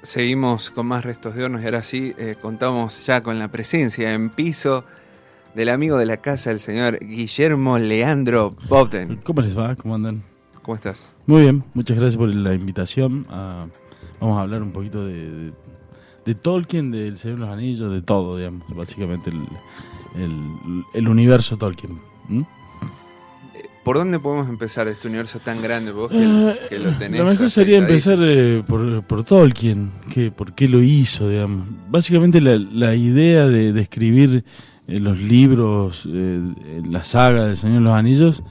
Seguimos con más Restos de Hornos y ahora sí contamos ya con la presencia en piso del amigo de la casa, el señor Guillermo Leandro Bobden. ¿Cómo les va? ¿Cómo andan? ¿Cómo estás? Muy bien, muchas gracias por la invitación. Vamos a hablar un poquito de Tolkien, del Señor de los Anillos, de todo, digamos, básicamente el universo Tolkien. ¿Por dónde podemos empezar este universo tan grande? Vos que lo tenés. Lo mejor sería empezar por Tolkien, por qué lo hizo, digamos. Básicamente la idea de escribir los libros, la saga del Señor de los Anillos,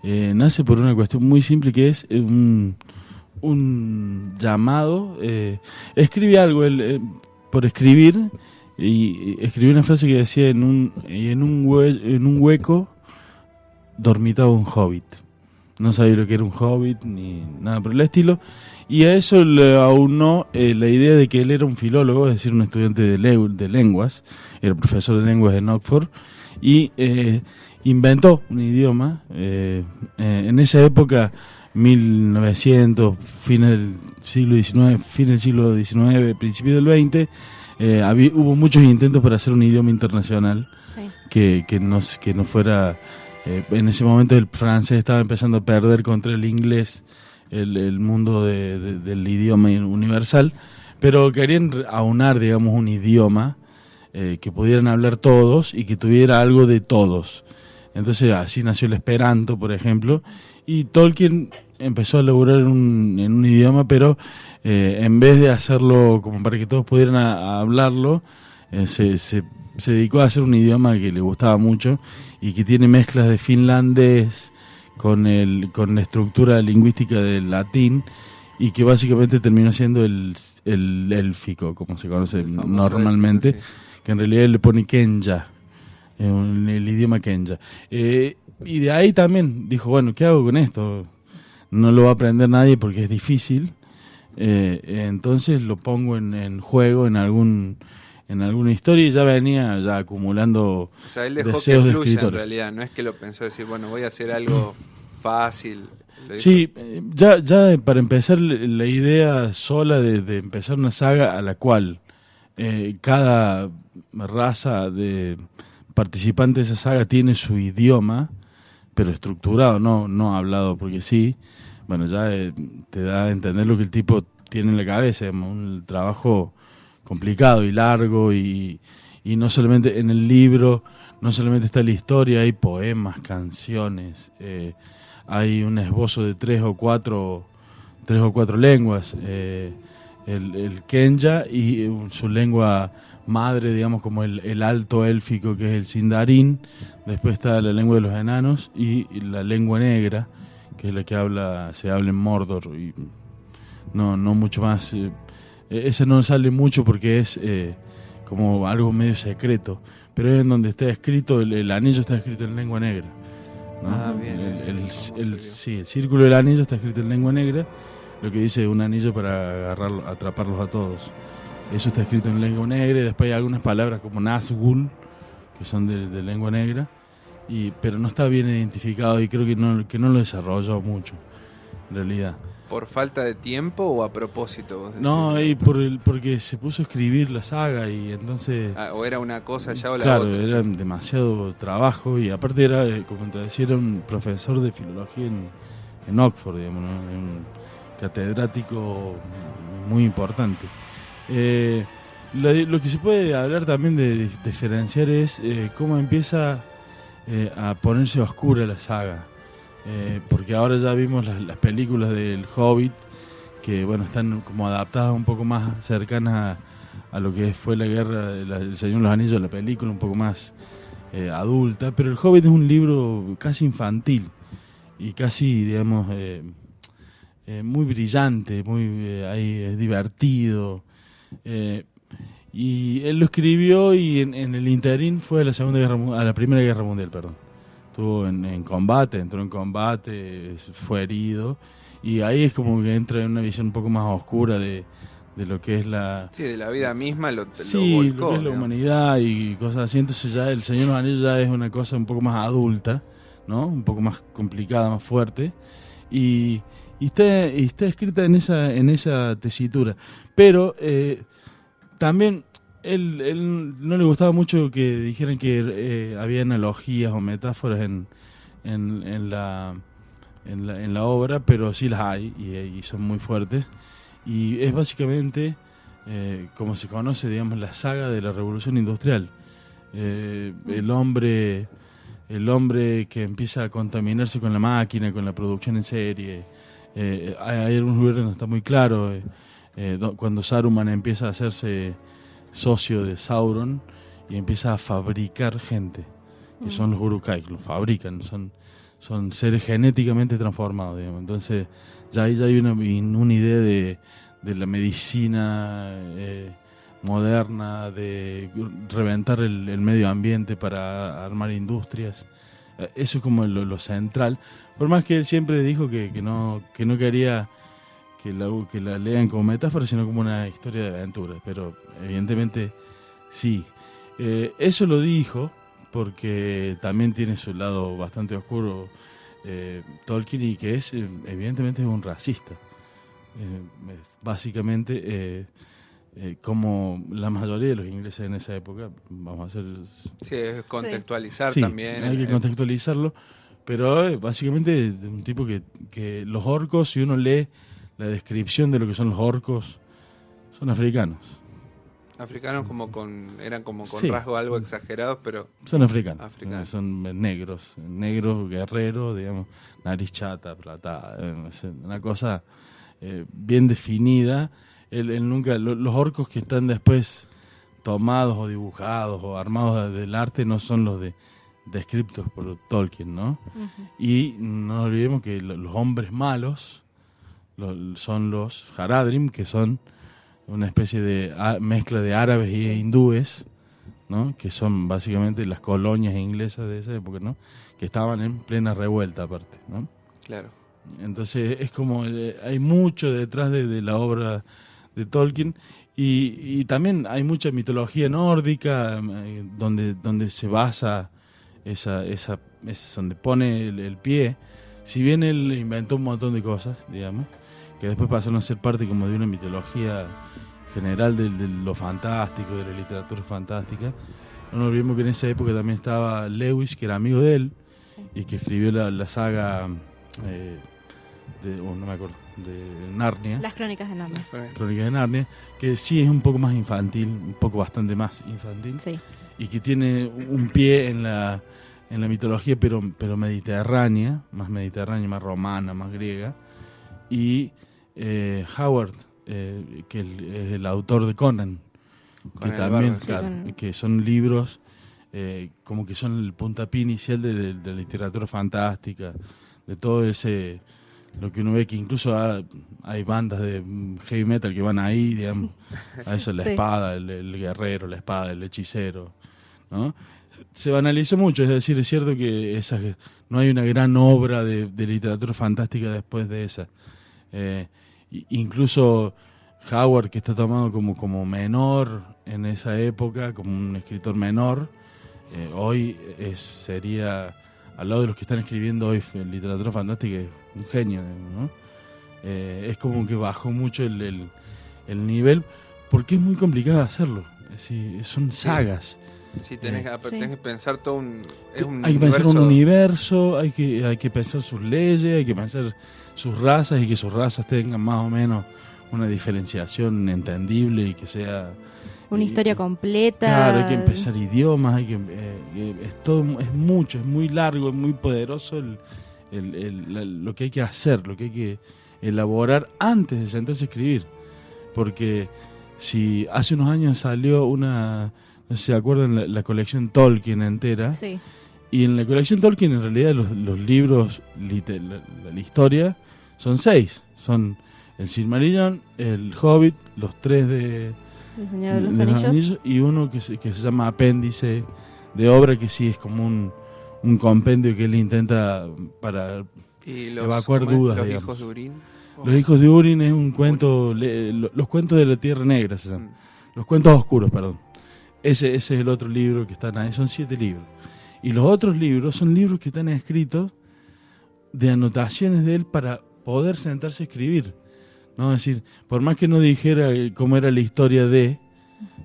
nace por una cuestión muy simple que es un llamado. Escribe algo por escribir, y escribió una frase que decía en un hueco dormitaba un hobbit. No sabía lo que era un hobbit ni nada por el estilo, y a eso le aunó la idea de que él era un filólogo, es decir, un estudiante de lenguas, era profesor de lenguas en Oxford, y inventó un idioma. En esa época, 1900, fines del siglo XIX, principios del XX, hubo muchos intentos para hacer un idioma internacional, sí, que no fuera... en ese momento el francés estaba empezando a perder contra el inglés el mundo del idioma universal, pero querían aunar, digamos, un idioma que pudieran hablar todos y que tuviera algo de todos. Entonces así nació el Esperanto, por ejemplo, y Tolkien empezó a elaborar en un idioma, pero en vez de hacerlo como para que todos pudieran hablarlo, se dedicó a hacer un idioma que le gustaba mucho y que tiene mezclas de finlandés con la estructura lingüística del latín, y que básicamente terminó siendo el élfico, como se conoce normalmente, élfico, sí, que en realidad le pone Quenya, el idioma Quenya. Y de ahí también dijo, bueno, ¿qué hago con esto? No lo va a aprender nadie porque es difícil, entonces lo pongo en juego en alguna historia, y ya venía acumulando, o sea, él dejó deseos que de fluya, escritores. En realidad, no es que lo pensó decir, bueno, voy a hacer algo fácil. Sí, ya para empezar, la idea sola de empezar una saga a la cual cada raza de participantes de esa saga tiene su idioma, pero estructurado, no hablado, porque sí, bueno, ya te da a entender lo que el tipo tiene en la cabeza, digamos, un trabajo complicado y largo, y no solamente en el libro, no solamente está la historia, hay poemas, canciones, hay un esbozo de tres o cuatro lenguas, el Quenya y su lengua madre, digamos, como el alto élfico, que es el Sindarin. Después está la lengua de los enanos y la lengua negra, que es la que se habla en Mordor, y no mucho más. Ese no sale mucho porque es como algo medio secreto, pero es en donde está escrito, el anillo está escrito en lengua negra, ¿no? Ah, bien. El círculo del anillo está escrito en lengua negra, lo que dice un anillo para atraparlos a todos. Eso está escrito en lengua negra, y después hay algunas palabras como Nazgûl, que son de lengua negra, pero no está bien identificado, y creo que no lo desarrolló mucho, en realidad. ¿Por falta de tiempo o a propósito? Vos decís? No, porque se puso a escribir la saga, y entonces... o era una cosa ya o la claro, otra. Claro, era demasiado trabajo, y aparte era, como te decía, era un profesor de filología en Oxford, digamos, ¿no? Un catedrático muy importante. Lo que se puede hablar también de diferenciar es cómo empieza a ponerse oscura la saga. Porque ahora ya vimos las películas del Hobbit, que bueno, están como adaptadas un poco más cercanas a lo que fue la guerra del Señor de los Anillos, la película un poco más adulta, pero el Hobbit es un libro casi infantil y casi, digamos, muy brillante, es divertido, y él lo escribió, y en el interín fue a la Primera Guerra Mundial, perdón. Estuvo entró en combate, fue herido, y ahí es como que entra en una visión un poco más oscura de lo que es de la vida misma, lo volcó, lo que es la humanidad y cosas así. Entonces ya el Señor de los Anillos ya es una cosa un poco más adulta, ¿no? Un poco más complicada, más fuerte, y y está escrita en esa tesitura. Pero también él no le gustaba mucho que dijeran que había analogías o metáforas en la obra, pero sí las hay y son muy fuertes. Y es básicamente, como se conoce, digamos, la saga de la Revolución Industrial. El hombre que empieza a contaminarse con la máquina, con la producción en serie. Hay algunos lugares donde está muy claro, cuando Saruman empieza a hacerse socio de Sauron y empieza a fabricar gente, que son los Uruk-hai, los fabrican, son seres genéticamente transformados, digamos. Entonces ya ahí hay una idea de la medicina moderna, de reventar el medio ambiente para armar industrias. Eso es como lo central, por más que él siempre dijo que no quería que la lean como metáfora, sino como una historia de aventuras, pero evidentemente sí. Eso lo dijo porque también tiene su lado bastante oscuro, Tolkien, y que evidentemente es un racista. Básicamente, como la mayoría de los ingleses en esa época, vamos a hacer... Sí, es contextualizar sí, también. Hay que contextualizarlo, pero básicamente un tipo que los orcos, si uno lee la descripción de lo que son los orcos, son africanos. Africanos eran como con Sí. rasgos algo exagerados, pero Son africanos. Africanos. Son negros, guerreros, digamos, nariz chata, plata, una cosa bien definida. Él nunca, los orcos que están después tomados o dibujados o armados del arte no son los descriptos por Tolkien, ¿no? Ujú. Y no olvidemos que los hombres malos son los Haradrim, que son una especie de mezcla de árabes e hindúes, ¿no? Que son básicamente las colonias inglesas de esa época, ¿no? Que estaban en plena revuelta aparte, ¿no? claro. Entonces es como hay mucho detrás de la obra de Tolkien, y también hay mucha mitología nórdica donde se basa esa donde pone el pie. Si bien él inventó un montón de cosas, digamos, que después pasaron a ser parte como de una mitología general de lo fantástico, de la literatura fantástica. No nos olvidemos que en esa época también estaba Lewis, que era amigo de él, Sí. y que escribió la saga no me acuerdo, de Narnia, Las crónicas de Narnia. Crónicas de Narnia, que sí es un poco más infantil, bastante más infantil, Sí. y que tiene un pie en la mitología, pero mediterránea, más romana, más griega. Y Howard, que es el autor de Conan, que Conan el también, Bárbaro, sí. claro, Conan. que son libros como que son el puntapié inicial de la literatura fantástica, de todo ese, lo que uno ve, que incluso hay bandas de heavy metal que van ahí, digamos, a eso, la Sí. espada, el guerrero, la espada, el hechicero, ¿no? Se banalizó mucho, es decir, es cierto que no hay una gran obra de literatura fantástica después de esa. Incluso Howard, que está tomado como menor en esa época, como un escritor menor, hoy sería, al lado de los que están escribiendo hoy en literatura fantástica, es un genio, ¿no? Es como que bajó mucho el nivel, porque es muy complicado hacerlo. Es decir, son sagas. Sí, tenés que pensar todo Hay que pensar un universo, hay que pensar sus leyes, hay que pensar sus razas, y que sus razas tengan más o menos una diferenciación entendible y que sea Una historia completa. Claro, hay que empezar idiomas, es mucho, es muy largo, es muy poderoso lo que hay que hacer, lo que hay que elaborar antes de sentarse a escribir. Porque si hace unos años salió no sé si se acuerdan, la colección Tolkien entera, Sí. y en la colección Tolkien en realidad los libros, la historia, son 6. Son el Silmarillion, el Hobbit, los 3 de El Señor de los de Anillos. y uno que se llama Apéndice de obra, que sí es como un compendio que él intenta para y evacuar dudas, los digamos. hijos de Urín. Los hijos de Urin. Es un cuento, los cuentos de la Tierra Negra se llaman. Los cuentos oscuros, perdón. Ese es el otro libro que están ahí, son 7 libros. Y los otros libros son libros que están escritos de anotaciones de él para poder sentarse a escribir, ¿no? Es decir, por más que no dijera cómo era la historia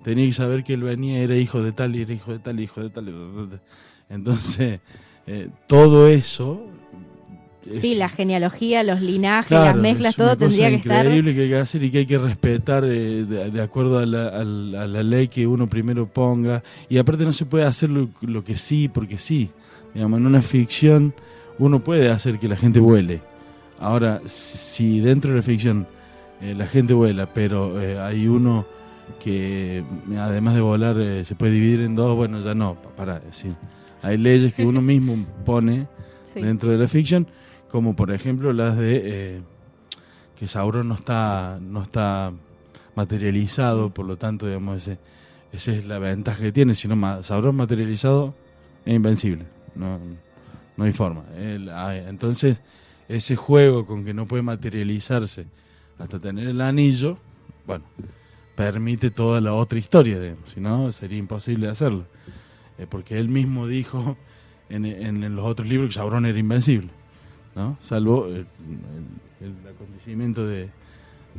tenía que saber que él venía, era hijo de tal, y era hijo de tal, hijo de tal. Entonces, todo eso... Sí, la genealogía, los linajes, claro, las mezclas, es una todo tendría que cosa estar... increíble que hay que hacer y que hay que respetar de acuerdo a la ley que uno primero ponga. Y aparte no se puede hacer lo que sí, porque sí. Digamos, en una ficción uno puede hacer que la gente vuele. Ahora, si dentro de la ficción la gente vuela, pero hay uno que además de volar se puede dividir en dos, bueno, ya no, para decir. Hay leyes que uno mismo pone Sí. dentro de la ficción, como por ejemplo las de que Sauron no está materializado, por lo tanto, digamos, esa es la ventaja que tiene. Si no, Sauron materializado es invencible, no hay forma. Entonces, ese juego con que no puede materializarse hasta tener el anillo, bueno, permite toda la otra historia, digamos, si no, sería imposible hacerlo. Porque él mismo dijo en los otros libros que Sauron era invencible, ¿no? Salvo el acontecimiento de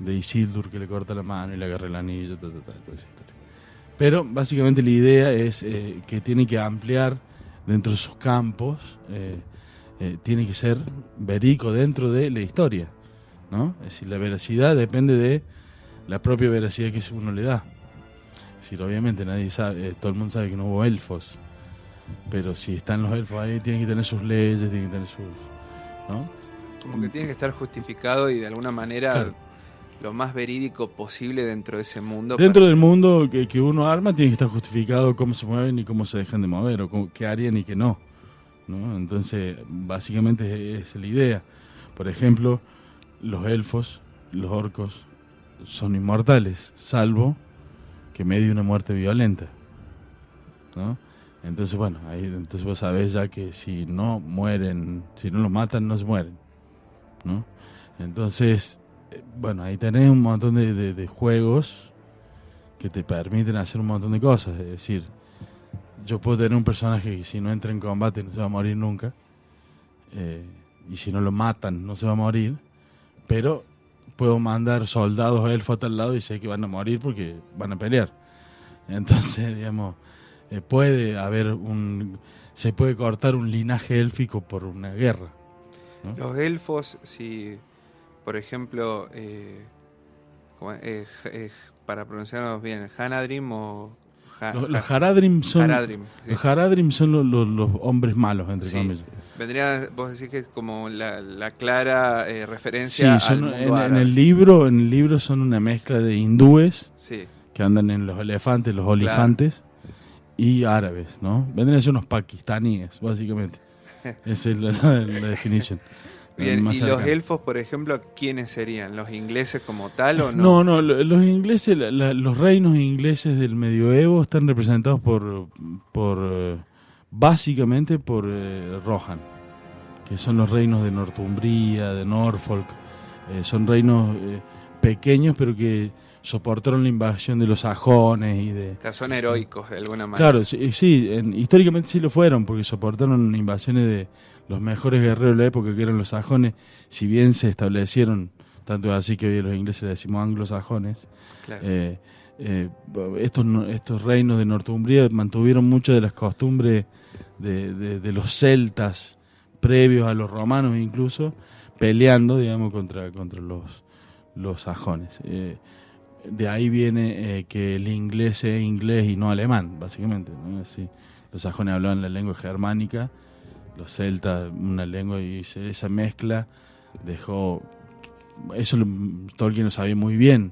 Isildur, que le corta la mano y le agarra el anillo, toda esa historia. Pero básicamente la idea es que tiene que ampliar dentro de sus campos, tiene que ser verídico dentro de la historia, ¿no? Es decir, la veracidad depende de la propia veracidad que uno le da. Es decir, obviamente nadie sabe, todo el mundo sabe que no hubo elfos, pero si están los elfos ahí, tienen que tener sus leyes, tienen que tener sus... ¿no? Como que tiene que estar justificado y de alguna manera Claro. lo más verídico posible dentro de ese mundo. Dentro del mundo que uno arma tiene que estar justificado cómo se mueven y cómo se dejan de mover, o qué harían y qué no, ¿no? Entonces, básicamente es la idea. Por ejemplo, los elfos, los orcos, son inmortales, salvo que medie una muerte violenta, ¿no? Entonces, bueno, ahí entonces vos sabés ya que si no mueren, si no los matan, no se mueren, ¿no? Entonces, bueno, ahí tenés un montón de juegos que te permiten hacer un montón de cosas. Es decir, yo puedo tener un personaje que si no entra en combate no se va a morir nunca, y si no lo matan no se va a morir, pero puedo mandar soldados elfos a tal lado y sé que van a morir porque van a pelear. Entonces, digamos, puede haber se puede cortar un linaje élfico por una guerra, ¿no? Los elfos, si por ejemplo, para pronunciarlos bien, Hanadrim o... Los Haradrim son, Haradrim, sí. los Haradrim son los hombres malos, entre Sí. comillas. Vendría, vos decís que es como la clara Sí, referencia al son, mundo en árabe. el libro son una mezcla de hindúes Sí, que andan en los elefantes, los olifantes, y árabes, ¿no? Vendrían a ser unos pakistaníes, básicamente. Esa es la definición. bien. Más ¿Y los cercana. elfos, por ejemplo, quiénes serían? ¿Los ingleses como tal o no? No, los ingleses, los reinos ingleses del medioevo están representados básicamente por Rohan, que son los reinos de Northumbria, de Norfolk. Son reinos pequeños, pero que soportaron la invasión de los sajones y de... Que son heroicos de alguna manera. Claro, sí, históricamente sí lo fueron, porque soportaron invasiones de los mejores guerreros de la época, que eran los sajones, si bien se establecieron, tanto así que hoy a los ingleses le decimos anglosajones. Claro. Estos reinos de Northumbria mantuvieron muchas de las costumbres de los celtas previos a los romanos, incluso peleando, digamos, contra los sajones. De ahí viene que el inglés es inglés y no alemán, básicamente, ¿no? Así, los sajones hablaban la lengua germánica, los celtas una lengua, y esa mezcla dejó... Eso Tolkien lo sabía muy bien,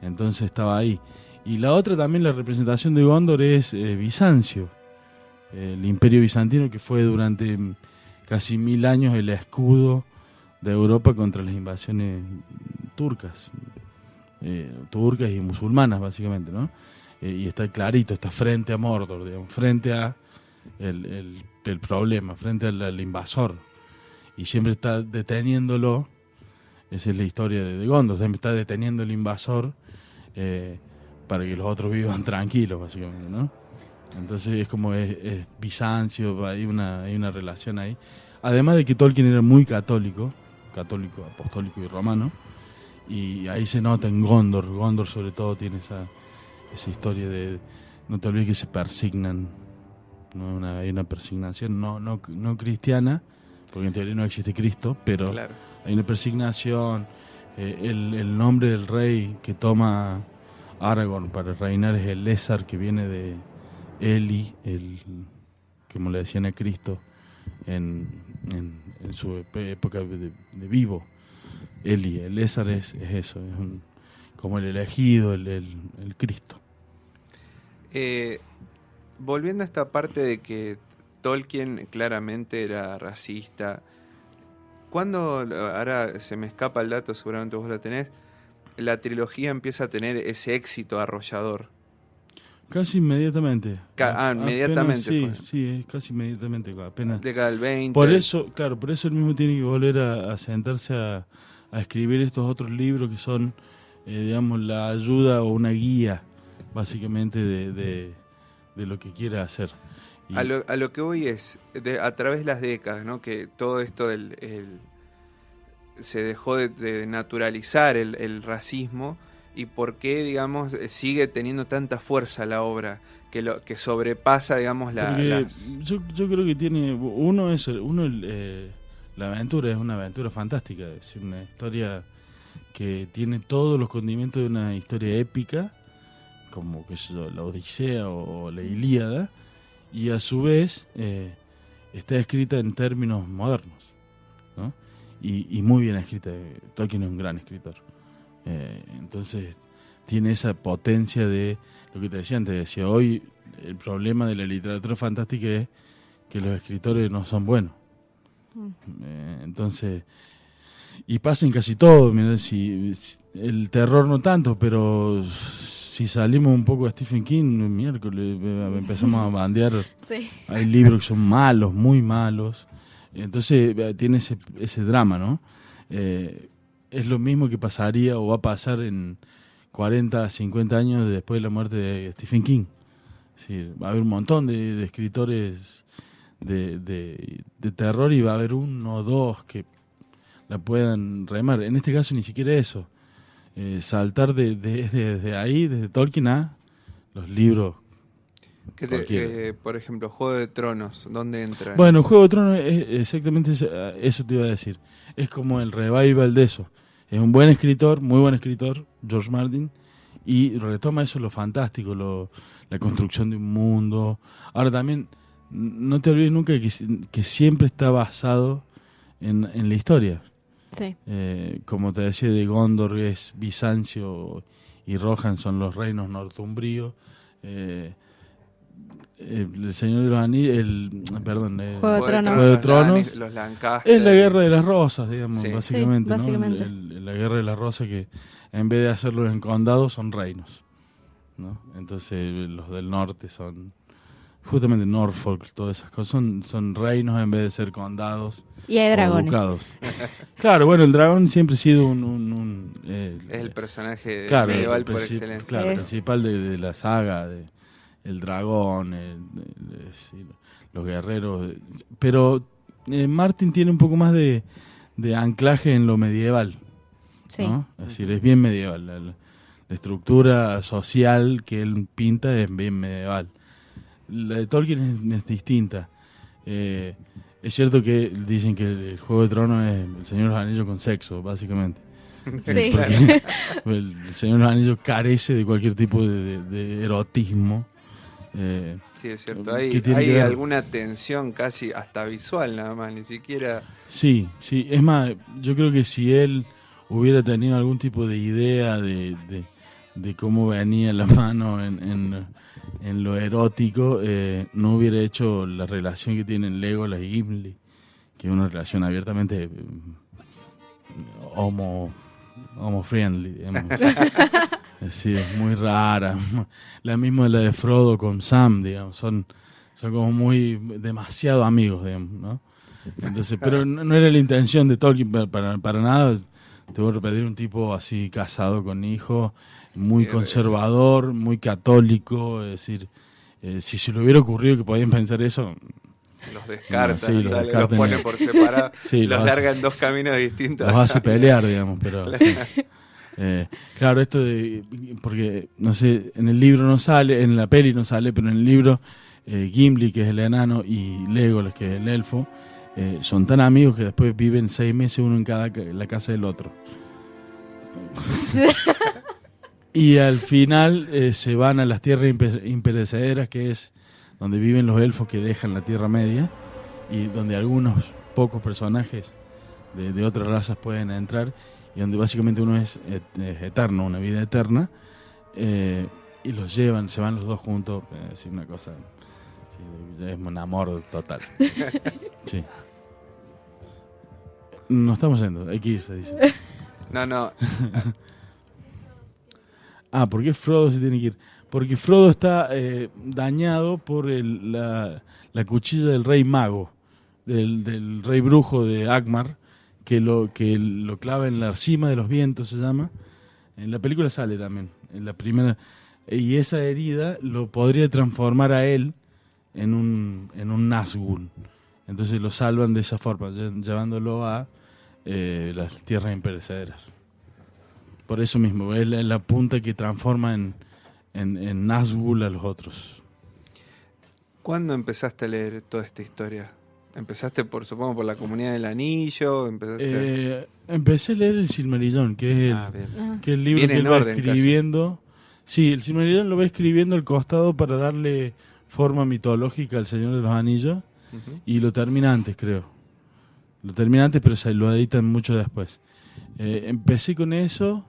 entonces estaba ahí. Y la otra también, la representación de Gondor es Bizancio, el imperio bizantino, que fue durante casi 1000 años el escudo de Europa contra las invasiones turcas y musulmanas, básicamente, ¿no? Y está clarito, está frente a Mordor, digamos, frente a el problema, frente al invasor, y siempre está deteniéndolo. Esa es la historia de Gondor, siempre está deteniendo el invasor para que los otros vivan tranquilos, básicamente, ¿no? Entonces es como es Bizancio, hay una relación ahí. Además de que Tolkien era muy católico, católico, apostólico y romano, y ahí se nota en Gondor. Gondor sobre todo tiene esa historia de, no te olvides que se persignan, ¿no? Hay una persignación no cristiana, porque en teoría no existe Cristo, pero Claro. hay una persignación. El nombre del rey que toma Aragorn para reinar es el Lézar, que viene de Eli, como le decían a Cristo en su época de vivo. Eli, el Lézar es eso, es como el elegido, el Cristo. Volviendo a esta parte de que Tolkien claramente era racista, ¿cuándo, ahora se me escapa el dato, seguramente vos lo tenés, la trilogía empieza a tener ese éxito arrollador? Casi inmediatamente. Inmediatamente. Apenas, Fue. sí, es casi inmediatamente, apenas. Década del 20. Por eso él mismo tiene que volver a sentarse a escribir estos otros libros que son, digamos, la ayuda o una guía, básicamente, de lo que quiera hacer. Y A lo que voy es, a través de las décadas, ¿no? Que todo esto se dejó de naturalizar el racismo, y por qué, digamos, sigue teniendo tanta fuerza la obra, que sobrepasa, digamos, porque yo creo que tiene la aventura es una aventura fantástica, es decir, una historia que tiene todos los condimentos de una historia épica, como que la Odisea o la Ilíada, y a su vez está escrita en términos modernos, ¿no? Y muy bien escrita. Tolkien es un gran escritor. Entonces tiene esa potencia de lo que te decía antes. Decía, hoy el problema de la literatura fantástica es que los escritores no son buenos. Entonces, y pasa en casi todo. Mirá, si el terror no tanto, pero si salimos un poco a Stephen King, miércoles empezamos a bandear. Sí. Hay libros que son malos, muy malos. Entonces tiene ese drama, ¿no? Es lo mismo que pasaría o va a pasar en 40, 50 años después de la muerte de Stephen King. Sí, va a haber un montón de escritores de terror, y va a haber uno o dos que la puedan remar. En este caso ni siquiera eso. Saltar desde ahí, desde Tolkien a los libros. Por ejemplo, Juego de Tronos, ¿dónde entra? Bueno, Juego de Tronos es exactamente eso te iba a decir. Es como el revival de eso. Es un buen escritor, muy buen escritor, George Martin, y retoma eso, lo fantástico, la construcción de un mundo. Ahora también, no te olvides nunca que siempre está basado en la historia. Sí. Como te decía, de Gondor es Bizancio y Rohan son los reinos northumbríos. El Señor de los Anillos, Juego de Tronos, los Lancaster, es la Guerra de las Rosas, digamos, Sí. básicamente, Sí, básicamente. ¿no? La Guerra de las Rosas, que en vez de hacerlo en condados son reinos, ¿no? Entonces los del norte son justamente Norfolk, todas esas cosas son reinos en vez de ser condados. Y hay o dragones. ducados. Claro, bueno, el dragón siempre ha sido es el personaje claro, medieval el por princip- excelencia. claro, Es. principal de la saga, el dragón, sí, los guerreros. Pero Martin tiene un poco más de anclaje en lo medieval, Sí. ¿no? Es decir, es bien medieval. La estructura social que él pinta es bien medieval. La de Tolkien es distinta. Es cierto que dicen que el Juego de Tronos es el Señor de los Anillos con sexo, básicamente. Sí. Porque el Señor de los Anillos carece de cualquier tipo de erotismo. Sí, es cierto. ¿Qué Hay tiene que ver? alguna tensión casi hasta visual nada más, ni siquiera... Sí. Es más, yo creo que si él hubiera tenido algún tipo de idea de cómo venía la mano en lo erótico, no hubiera hecho la relación que tienen Legolas y Gimli, que es una relación abiertamente homo-friendly, digamos. Sí, es muy rara. La misma la de Frodo con Sam, digamos, son como muy demasiado amigos, digamos, ¿no? Entonces, pero no era la intención de Tolkien para nada. Te voy a repetir, un tipo así casado con hijo, muy conservador, muy católico, es decir, si se le hubiera ocurrido que podían pensar eso, los descartan, Sí, los los descartan. ponen por separado, Sí, los los larga hace- en dos caminos distintos. los hace pelear, digamos, pero sí. Claro, esto de, porque no sé, en el libro no sale, en la peli no sale, pero en el libro Gimli, que es el enano, y Legolas, que es el elfo, son tan amigos que después viven 6 meses uno en la casa del otro. Y al final se van a las tierras imperecederas, que es donde viven los elfos que dejan la Tierra Media, y donde algunos pocos personajes de otras razas pueden entrar, y donde básicamente uno es eterno, una vida eterna, y los llevan, se van los dos juntos, es una cosa, sí, es un amor total. Sí. No estamos yendo, hay que irse, dice. No, Ah, ¿por qué Frodo se tiene que ir? Porque Frodo está dañado por la cuchilla del rey mago, del rey brujo de Agmar, que lo clava en la cima de los vientos, se llama. En la película sale también, en la primera. Y esa herida lo podría transformar a él en un Nazgûl. Entonces lo salvan de esa forma, llevándolo a las tierras imperecederas. Por eso mismo, es la punta que transforma en Nazgûl a los otros. ¿Cuándo empezaste a leer toda esta historia? ¿Empezaste supongo por la Comunidad del Anillo? Empecé a leer el Silmarillion, que es bien. que es el libro Viene que en él va orden, escribiendo. Sí, el Silmarillion lo va escribiendo al costado para darle forma mitológica al Señor de los Anillos, Ujú. y lo termina antes, creo. Lo termina antes, pero se lo editan mucho después. Empecé con eso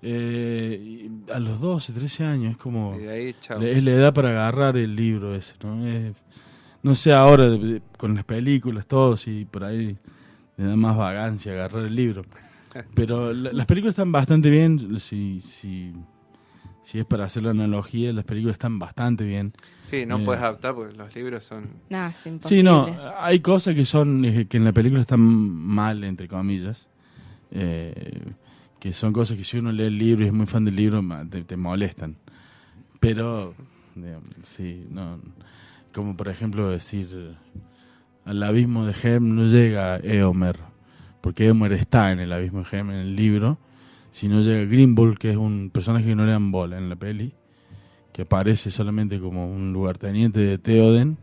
y a los 12, 13 años, es como... Y de ahí, chao. Es la edad para agarrar el libro ese, ¿no? No sé ahora, con las películas, todo, si por ahí le da más vagancia agarrar el libro. Pero las películas están bastante bien, si es para hacer la analogía, las películas están bastante bien. Sí, no puedes adaptar porque los libros son... No, es imposible. Sí, no, hay cosas que son que en la película están mal, entre comillas, que son cosas que si uno lee el libro y es muy fan del libro, te molestan. Pero, digamos, sí, no, como por ejemplo decir, al abismo de Helm no llega Éomer, porque Éomer está en el abismo de Helm en el libro, sino llega Grimble, que es un personaje que no le dan bola en la peli, que aparece solamente como un lugarteniente de Théoden,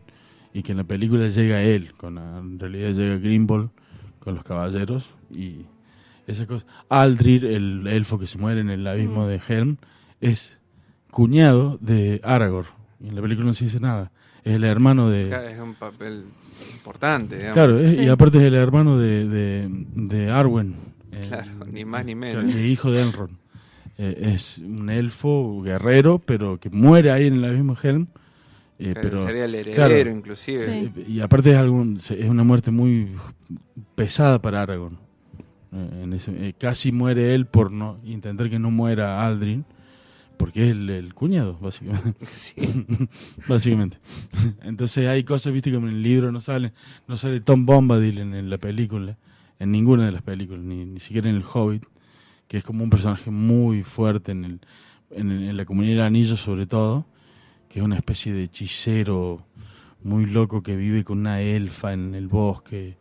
y que en la película llega él, en realidad llega Grimble con los caballeros, y esa cosa. Aldrir, el elfo que se muere en el abismo de Helm, es cuñado de Aragorn, y en la película no se dice nada. Es el hermano de... Es un papel importante, digamos. Claro, Sí. y aparte es el hermano de Arwen. Claro, ni más ni menos. El hijo de Elrond. Es un elfo guerrero, pero que muere ahí en el abismo Helm. Pero sería el heredero, claro, inclusive. Sí. y aparte es una muerte muy pesada para Aragorn. Casi muere él por no intentar que no muera Aldrin, porque es el cuñado, básicamente. Sí. Básicamente. Entonces hay cosas, viste, que en el libro no sale Tom Bombadil en la película, en ninguna de las películas, ni siquiera en El Hobbit, que es como un personaje muy fuerte en la Comunidad del Anillo, sobre todo, que es una especie de hechicero muy loco que vive con una elfa en el bosque,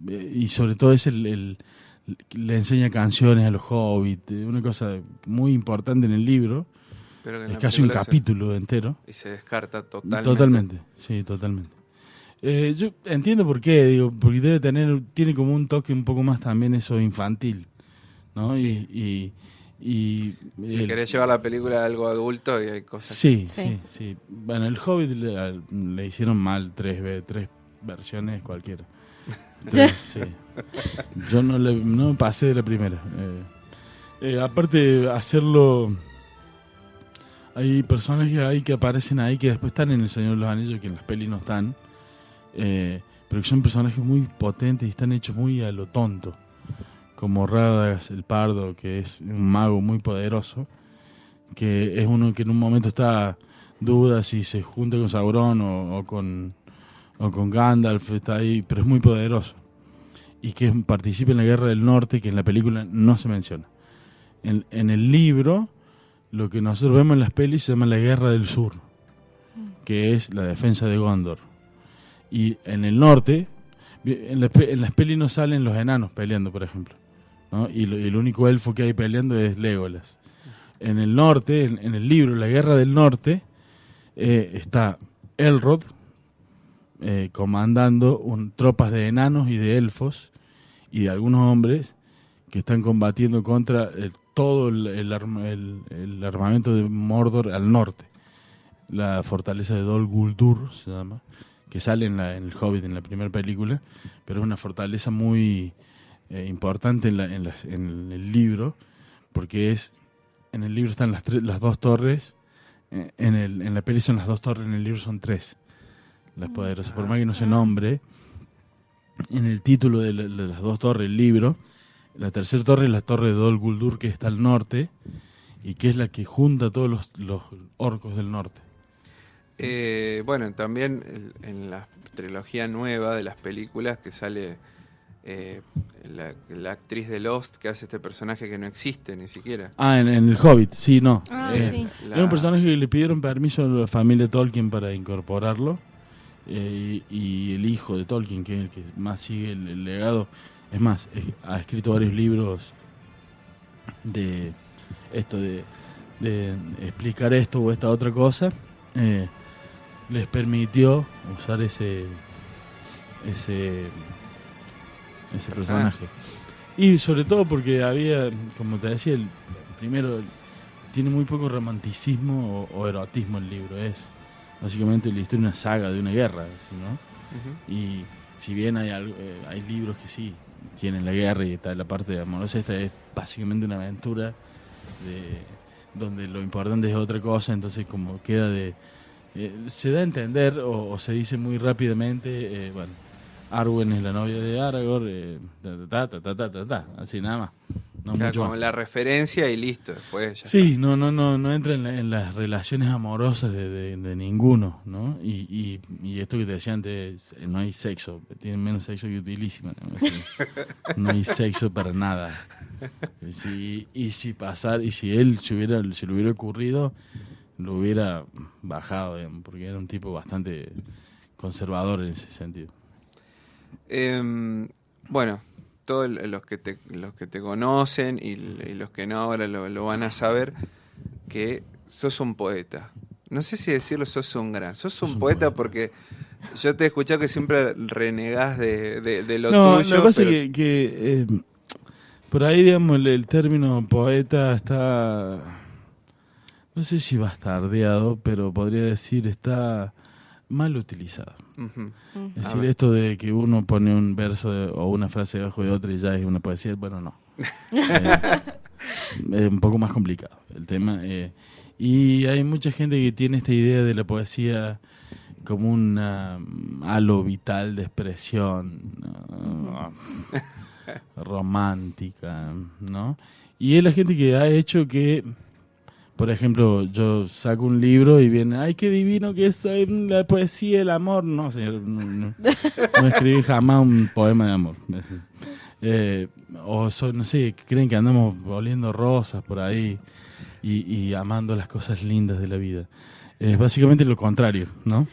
y sobre todo es le enseña canciones a los hobbits, una cosa muy importante en el libro. Pero que en Es la casi un película capítulo entero. Y se descarta totalmente. Totalmente, sí, totalmente. Yo entiendo por qué, digo, porque tiene como un toque un poco más también eso infantil, ¿no? Sí. Y Si querés llevar la película a algo adulto y hay cosas... Sí. Sí. Bueno, el Hobbit le hicieron mal tres versiones cualquiera. Sí. Yo no pasé de la primera. Aparte, hacerlo... Hay personajes ahí que aparecen ahí que después están en El Señor de los Anillos, que en las pelis no están, pero que son personajes muy potentes y están hechos muy a lo tonto, como Radagast el Pardo, que es un mago muy poderoso, que es uno que en un momento duda si se junta con Sauron o con Gandalf, está ahí, pero es muy poderoso, y que participa en la Guerra del Norte, que en la película no se menciona. En el libro, lo que nosotros vemos en las pelis se llama la Guerra del Sur, que es la defensa de Gondor. Y en el norte, en las pelis no salen los enanos peleando, por ejemplo, ¿no? Y el único elfo que hay peleando es Legolas. En el norte, en el libro La Guerra del Norte, está Elrond comandando tropas de enanos y de elfos y de algunos hombres que están combatiendo contra todo el armamento de Mordor al norte. La fortaleza de Dol Guldur se llama, que sale en el Hobbit, en la primera película, pero es una fortaleza muy importante en el libro, porque en el libro están las dos torres, en la peli son las dos torres, en el libro son tres, las poderosas, por más que no se nombre, en el título de las dos torres, el libro, la tercera torre es la torre de Dol Guldur, que está al norte, y que es la que junta a todos los orcos del norte. Bueno, también en la trilogía nueva de las películas que sale la actriz de Lost que hace este personaje que no existe ni siquiera. En el Hobbit, sí, no. Sí. Es un personaje que le pidieron permiso a la familia Tolkien para incorporarlo, y el hijo de Tolkien, que es el que más sigue el legado, es más, ha escrito varios libros de esto, de explicar esto o esta otra cosa. Les permitió usar ese personaje. Y sobre todo porque había, como te decía, primero tiene muy poco romanticismo o erotismo el libro. Es básicamente la historia de una saga, de una guerra, ¿no? Uh-huh. Y si bien hay libros que sí tienen la guerra y está la parte amorosa, esta es básicamente una aventura donde lo importante es otra cosa, entonces como queda se da a entender o se dice muy rápidamente, bueno, Arwen es la novia de Aragorn, así nada más. No, claro, mucho como más. la referencia y listo, después ya sí, está. No entra en las relaciones amorosas de ninguno, ¿no? Y esto que te decía antes, no hay sexo, tienen menos sexo que Utilísima, ¿no? No hay sexo para nada. Si él se le hubiera ocurrido, lo hubiera bajado, digamos, porque era un tipo bastante conservador en ese sentido. Bueno, todos los que te conocen y los que no ahora lo van a saber, que sos un poeta. No sé si decirlo, sos un poeta, porque yo te he escuchado que siempre renegás de lo tuyo. Lo que pasa es que por ahí, digamos, el término poeta está, no sé si bastardeado, pero podría decir está mal utilizado. Uh-huh. Es decir, esto de que uno pone un verso o una frase debajo de otra y ya es una poesía, bueno, no. Es un poco más complicado el tema. Y hay mucha gente que tiene esta idea de la poesía como un halo vital de expresión romántica, ¿no? Y es la gente que ha hecho que, por ejemplo, yo saco un libro y viene, ¡ay, qué divino que es la poesía, el amor! No, señor, no escribí jamás un poema de amor. No sé, creen que andamos oliendo rosas por ahí y amando las cosas lindas de la vida. Es básicamente lo contrario, ¿no?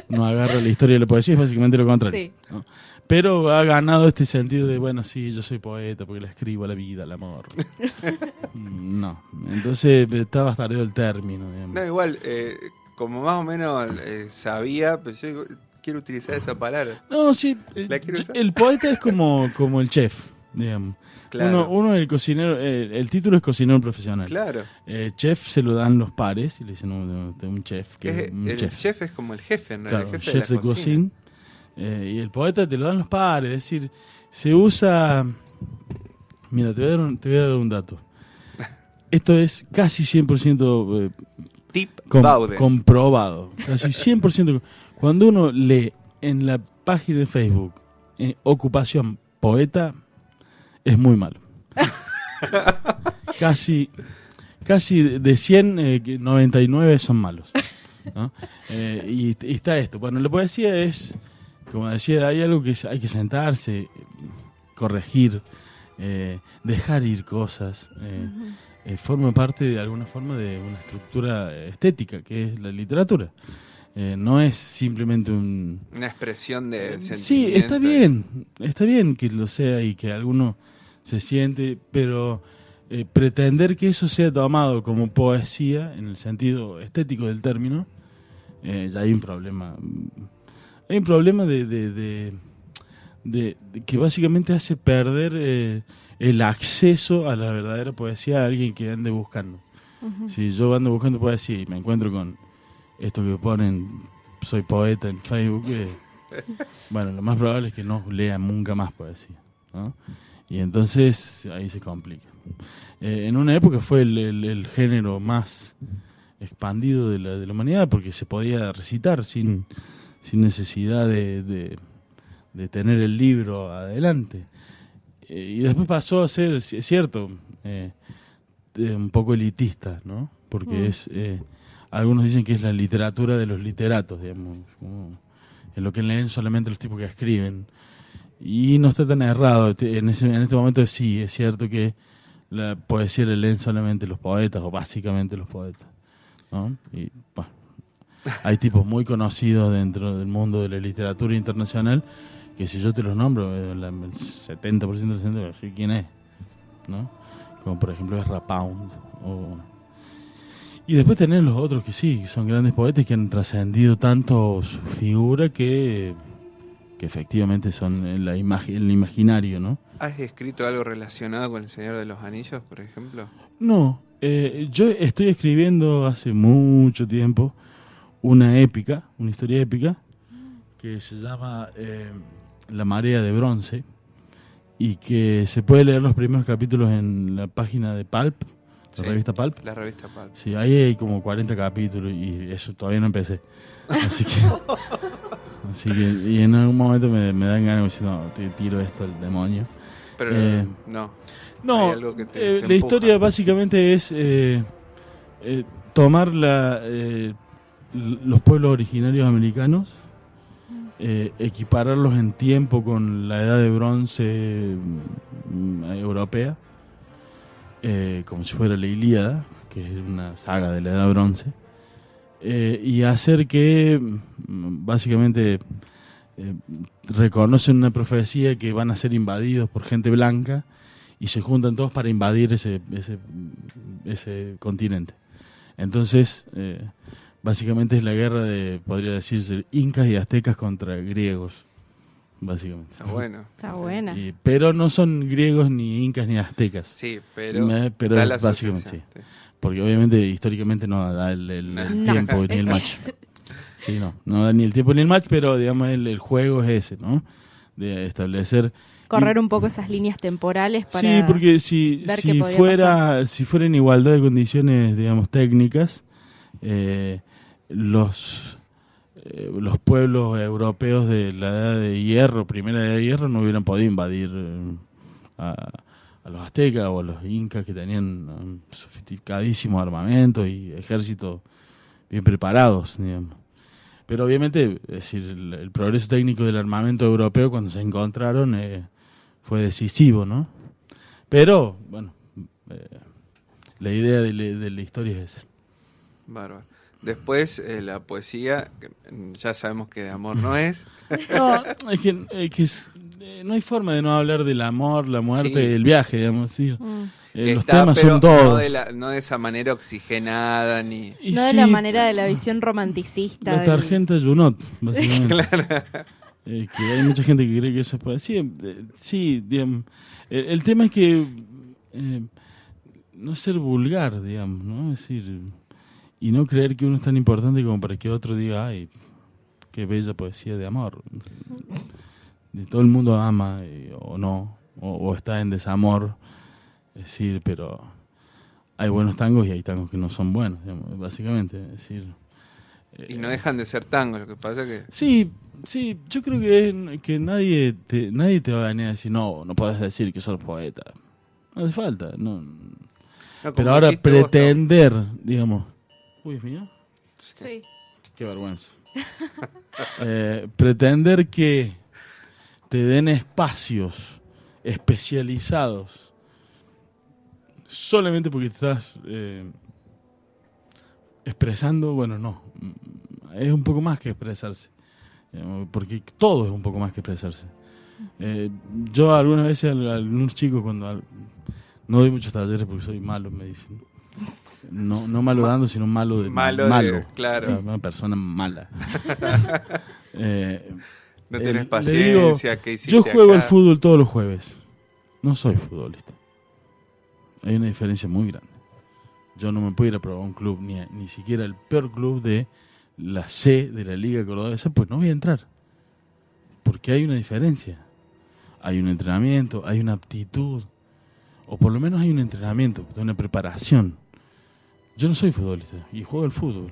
No agarra la historia de la poesía, es básicamente lo contrario. Sí. ¿No? Pero ha ganado este sentido de, bueno, sí, yo soy poeta porque le escribo a la vida, al amor. No, entonces está bastardeado el término. Digamos. No, igual, como más o menos sabía, pero yo quiero utilizar esa palabra. No, sí, el poeta es como el chef, digamos. Claro. Uno es el cocinero, el título es cocinero profesional. Claro. Chef se lo dan los pares y le dicen un chef. El chef es como el jefe, ¿no? Claro, el chef de cocina. Y el poeta te lo dan los pares, es decir, se usa. Mira, te voy a dar un dato. Esto es casi 100% comprobado. Casi 100%. Cuando uno lee en la página de Facebook ocupación poeta, es muy malo. Casi de 100, 99 son malos, ¿no? Y está esto. Bueno, la poesía es, como decía, hay algo que hay que sentarse, corregir, dejar ir cosas. Forma parte de alguna forma de una estructura estética que es la literatura. No es simplemente una expresión de Sí, sentimiento. está bien que lo sea y que alguno se siente, pero pretender que eso sea tomado como poesía, en el sentido estético del término, ya hay un problema. Hay un problema de que básicamente hace perder el acceso a la verdadera poesía a alguien que ande buscando. Ujú. Si yo ando buscando poesía y me encuentro con esto que ponen soy poeta en Facebook, bueno, lo más probable es que no lea nunca más poesía, ¿no? Y entonces ahí se complica. En una época fue el género más expandido de la humanidad porque se podía recitar sin necesidad de tener el libro adelante. Y después pasó a ser, es cierto, un poco elitista, ¿no? Porque algunos dicen que es la literatura de los literatos, digamos, en lo que leen solamente los tipos que escriben. Y no está tan errado. En este momento sí, es cierto que la poesía la leen solamente los poetas, o básicamente los poetas, ¿no? Y bueno, hay tipos muy conocidos dentro del mundo de la literatura internacional que si yo te los nombro, el 70% de la gente va a decir quién es, ¿no? Como por ejemplo Ezra Pound. Y después tenés los otros que sí, son grandes poetas que han trascendido tanto su figura que efectivamente son el imaginario, ¿no? ¿Has escrito algo relacionado con El Señor de los Anillos, por ejemplo? No, yo estoy escribiendo hace mucho tiempo una historia épica, que se llama La Marea de Bronce, y que se puede leer los primeros capítulos en la página de Pulp, la revista Pulp. La revista Pulp. Sí, ahí hay como 40 capítulos y eso todavía no empecé. Así que y en algún momento me dan ganas de decir, no, te tiro esto al demonio. Pero no. No, Hay algo que te la empuja. historia básicamente es tomar los pueblos originarios americanos, equipararlos en tiempo con la edad de bronce europea, como si fuera la Ilíada, que es una saga de la edad de bronce, y hacer que básicamente reconocen una profecía que van a ser invadidos por gente blanca y se juntan todos para invadir ese continente. Entonces, básicamente es la guerra de, podría decirse, incas y aztecas contra griegos, básicamente. Está bueno. Está buena. Pero no son griegos, ni incas, ni aztecas. Sí, pero Pero da la básicamente sí. asociación, Porque obviamente históricamente no da el No. tiempo ni el match. Sí, no da ni el tiempo ni el match, pero digamos el juego es ese, ¿no? De establecer... Correr un poco esas líneas temporales para... Sí, porque si ver qué podía fuera en igualdad de condiciones, digamos, técnicas, los pueblos europeos de la edad de hierro, primera edad de hierro, no hubieran podido invadir a los aztecas o a los incas, que tenían sofisticadísimos armamentos y ejércitos bien preparados, digamos. Pero obviamente, es decir, el progreso técnico del armamento europeo cuando se encontraron fue decisivo, ¿no? Pero, bueno, la idea de la historia es esa. Bárbaro. Después, la poesía, que ya sabemos que de amor no es. No, es que no hay forma de no hablar del amor, la muerte, Sí. el viaje, digamos. Sí. Los Está, temas pero son todos. no de esa manera oxigenada, ni... Y No de sí, la manera de la visión romanticista. la del- tarjeta Junot, básicamente. Que hay mucha gente que cree que eso es poesía. Sí, digamos. El tema es que no ser vulgar, digamos, ¿no? Es decir, y no creer que uno es tan importante como para que otro diga, ay, qué bella poesía de amor. Todo el mundo ama o no, o está en desamor. Es decir, pero hay buenos tangos y hay tangos que no son buenos, digamos, básicamente. Es decir, Y no dejan de ser tangos, lo que pasa que... sí, yo creo que nadie te va a venir a decir, no puedes decir que sos poeta. No hace falta, no. No, como Pero ahora dijiste vos, pretender, digamos... Uy, ¿es mío? Sí. Qué vergüenza. Pretender que te den espacios especializados solamente porque te estás expresando, bueno, no. es un poco más que expresarse. Porque todo es un poco más que expresarse. Yo algunas veces a algunos chicos cuando no doy muchos talleres porque soy malo, me dicen. No malo dando, sino malo de malo. Claro. Una persona mala. No tenés le paciencia. digo, ¿Qué hiciste yo juego acá? al fútbol todos los jueves. No soy futbolista. Hay una diferencia muy grande. Yo no me puedo ir a probar un club, ni siquiera el peor club de la C de la Liga Cordobesa, pues no voy a entrar. Porque hay una diferencia. Hay un entrenamiento, hay una aptitud, o por lo menos hay un entrenamiento, una preparación. Yo no soy futbolista y juego al fútbol.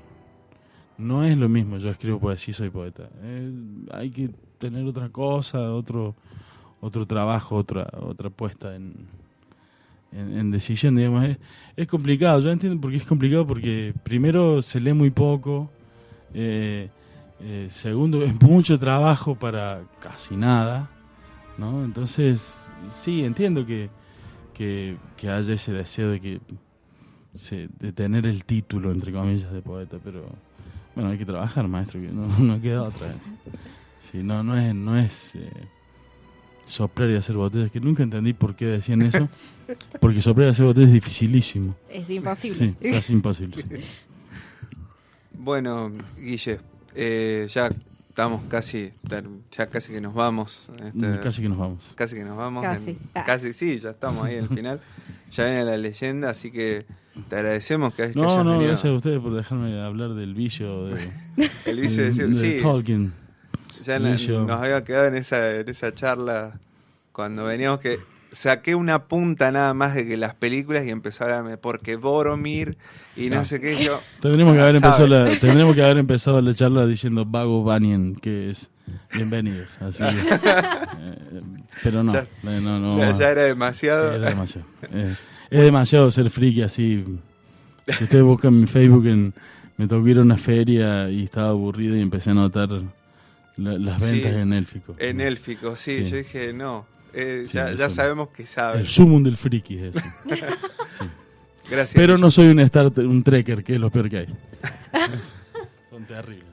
No es lo mismo, yo escribo poesía y soy poeta. Hay que tener otra cosa, otro trabajo, otra puesta en decisión, digamos. Es complicado, yo entiendo por qué es complicado, porque primero se lee muy poco, segundo es mucho trabajo para casi nada, ¿no? Entonces, sí, entiendo que haya ese deseo de de tener el título, entre comillas, de poeta, pero bueno, hay que trabajar, maestro, que no queda otra vez. Sí, no es soplar y hacer botellas, que nunca entendí por qué decían eso, porque soplar y hacer botellas es dificilísimo. Es imposible. Sí, casi imposible. Sí. Bueno, Guille, ya estamos casi que nos vamos. Casi que nos vamos. Casi que nos vamos. Casi. Casi sí, ya estamos ahí al final. Ya viene la leyenda, así que te agradecemos que hayas No, venido. gracias a ustedes por dejarme hablar del vicio El vicio de sí. Tolkien. Ya nos había quedado en esa charla cuando veníamos que saqué una punta nada más de que las películas y empezó a hablarme porque Boromir y no sé qué. Yo tendremos que haber empezado la charla diciendo Vago Banyan, que es bienvenidos. Así pero no, ya era demasiado. Sí, era demasiado. Es demasiado ser friki así. Si ustedes buscan mi Facebook, me tocó ir a una feria y estaba aburrido y empecé a notar las ventas en élfico. En élfico, sí. Yo dije, no, ya sabemos que sabe. El sumum del friki es eso. Sí. Gracias. Pero no soy un trekker, que es lo peor que hay. Son terribles.